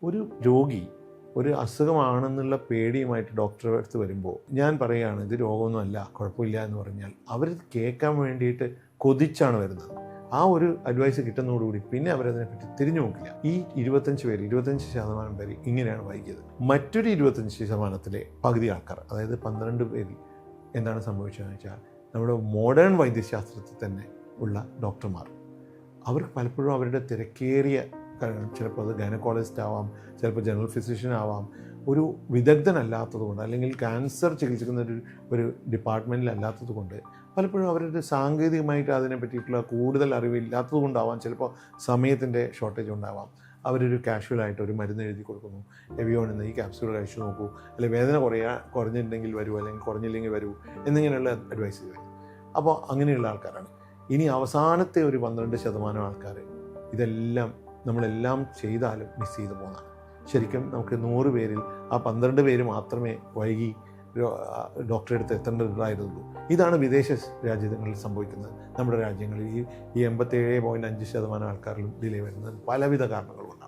ഒരു രോഗി ഒരു അസുഖമാണെന്നുള്ള പേടിയുമായിട്ട് ഡോക്ടറുടെ അടുത്ത് വരുമ്പോൾ ഞാൻ പറയുകയാണ് ഇത് രോഗമൊന്നുമല്ല, കുഴപ്പമില്ല എന്ന് പറഞ്ഞാൽ അവർ കേൾക്കാൻ വേണ്ടിയിട്ട് കൊതിച്ചാണ് വരുന്നത്. ആ ഒരു അഡ്വൈസ് കിട്ടുന്നതോടുകൂടി പിന്നെ അവരതിനെപ്പറ്റി തിരിഞ്ഞു നോക്കില്ല. ഈ 25% പേര് ഇങ്ങനെയാണ് വൈകിയത്. മറ്റൊരു 25%-ലെ പകുതി ആൾക്കാർ, അതായത് 12 പേരിൽ എന്താണ് സംഭവിച്ചതെന്ന് വെച്ചാൽ നമ്മുടെ മോഡേൺ വൈദ്യശാസ്ത്രത്തിൽ തന്നെ ഉള്ള ഡോക്ടർമാർ, അവർ പലപ്പോഴും അവരുടെ തിരക്കേറിയ, ചിലപ്പോൾ അത് ഗൈനക്കോളജിസ്റ്റ് ആവാം, ചിലപ്പോൾ ജനറൽ ഫിസിഷ്യൻ ആവാം, ഒരു വിദഗ്ധനല്ലാത്തത് കൊണ്ട് അല്ലെങ്കിൽ ക്യാൻസർ ചികിത്സിക്കുന്ന ഒരു ഡിപ്പാർട്ട്മെൻറ്റിലല്ലാത്തത് കൊണ്ട് പലപ്പോഴും അവരുടെ സാങ്കേതികമായിട്ട് അതിനെ പറ്റിയിട്ടുള്ള കൂടുതൽ അറിവില്ലാത്തത് കൊണ്ടാവാം, ചിലപ്പോൾ സമയത്തിൻ്റെ ഷോർട്ടേജ് ഉണ്ടാവാം, അവരൊരു കാഷ്വലായിട്ട് ഒരു മരുന്ന് എഴുതി കൊടുക്കുന്നു, എവിയോൺ എന്ന ഈ ക്യാപ്സ്യൂൾ കഴിച്ചു നോക്കൂ, അല്ലെങ്കിൽ വേദന കുറഞ്ഞിട്ടുണ്ടെങ്കിൽ വരൂ, അല്ലെങ്കിൽ കുറഞ്ഞില്ലെങ്കിൽ വരൂ എന്നിങ്ങനെയുള്ള അഡ്വൈസ് വരും. അപ്പോൾ അങ്ങനെയുള്ള ആൾക്കാരാണ്. ഇനി അവസാനത്തെ ഒരു 12% ആൾക്കാർ ഇതെല്ലാം നമ്മളെല്ലാം ചെയ്താലും മിസ് ചെയ്ത് പോകുന്നതാണ്. ശരിക്കും നമുക്ക് 100 പേരിൽ ആ 12 പേര് മാത്രമേ വൈകി ഡോക്ടറെ അടുത്ത് എത്തേണ്ടതായിരുന്നുള്ളൂ. ഇതാണ് വിദേശ രാജ്യങ്ങളിൽ സംഭവിക്കുന്നത്. നമ്മുടെ രാജ്യങ്ങളിൽ ഈ 87.5% ആൾക്കാരിലും ഡിലേ വരുന്നത് പലവിധ കാരണങ്ങൾ കൊണ്ടാണ്.